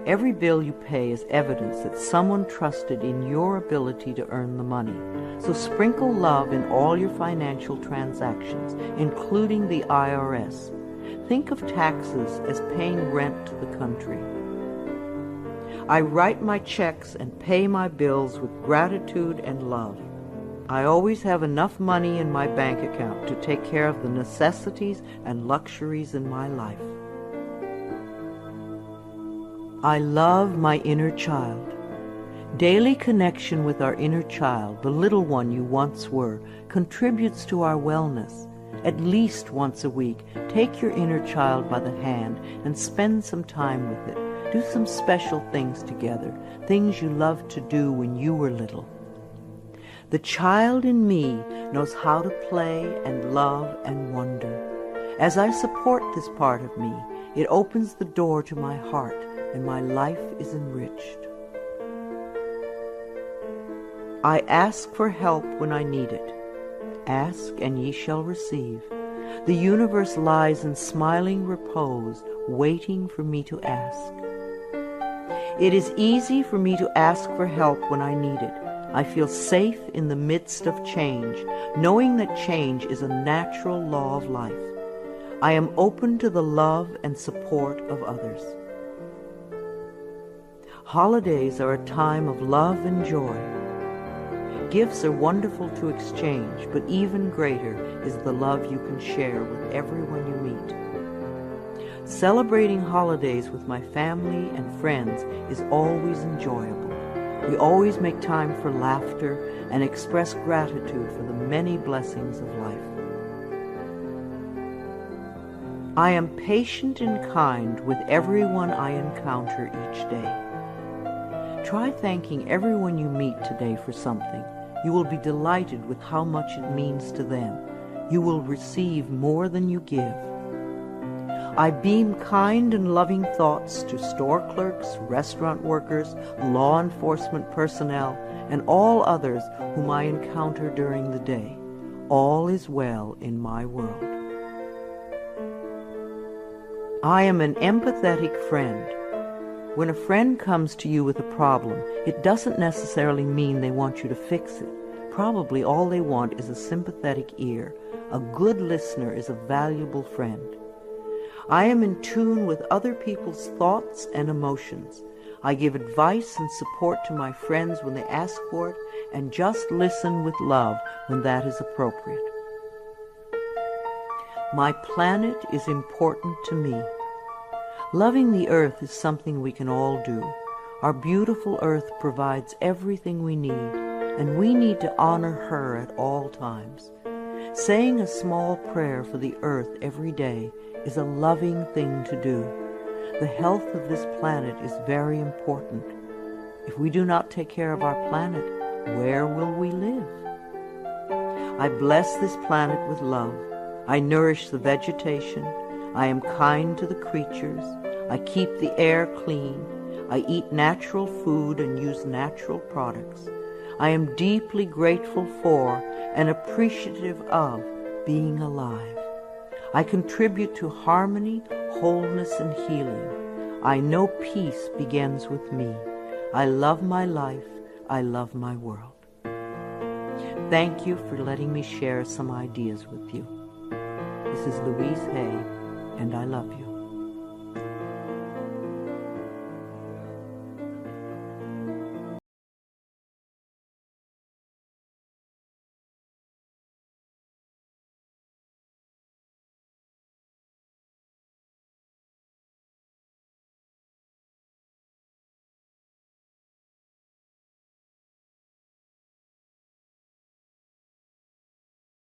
Every bill you pay is evidence that someone trusted in your ability to earn the money. So sprinkle love in all your financial transactions, including the IRS. Think of taxes as paying rent to the country. I write my checks and pay my bills with gratitude and love. I always have enough money in my bank account to take care of the necessities and luxuries in my life. I love my inner child. Daily connection with our inner child, the little one you once were, contributes to our wellness. At least once a week, take your inner child by the hand and spend some time with it. Do some special things together, things you loved to do when you were little. The child in me knows how to play and love and wonder. As I support this part of me, it opens the door to my heart, and my life is enriched. I ask for help when I need it. Ask, and ye shall receive. The universe lies in smiling repose, waiting for me to ask. It is easy for me to ask for help when I need it. I feel safe in the midst of change, knowing that change is a natural law of life. I am open to the love and support of others. Holidays are a time of love and joy. Gifts are wonderful to exchange, but even greater is the love you can share with everyone you meet. Celebrating holidays with my family and friends is always enjoyable. We always make time for laughter and express gratitude for the many blessings of life. I am patient and kind with everyone I encounter each day. Try thanking everyone you meet today for something. You will be delighted with how much it means to them. You will receive more than you give. I beam kind and loving thoughts to store clerks, restaurant workers, law enforcement personnel, and all others whom I encounter during the day. All is well in my world. I am an empathetic friend. When a friend comes to you with a problem, it doesn't necessarily mean they want you to fix it. Probably all they want is a sympathetic ear. A good listener is a valuable friend. I am in tune with other people's thoughts and emotions. I give advice and support to my friends when they ask for it, and just listen with love when that is appropriate. My planet is important to me. Loving the earth is something we can all do. Our beautiful earth provides everything we need, and we need to honor her at all times. Saying a small prayer for the earth every day is a loving thing to do. The health of this planet is very important. If we do not take care of our planet, where will we live? I bless this planet with love. I nourish the vegetation. I am kind to the creatures. I keep the air clean. I eat natural food and use natural products. I am deeply grateful for and appreciative of being alive. I contribute to harmony, wholeness, and healing. I know peace begins with me. I love my life. I love my world. Thank you for letting me share some ideas with you. This is Louise Hay, and I love you.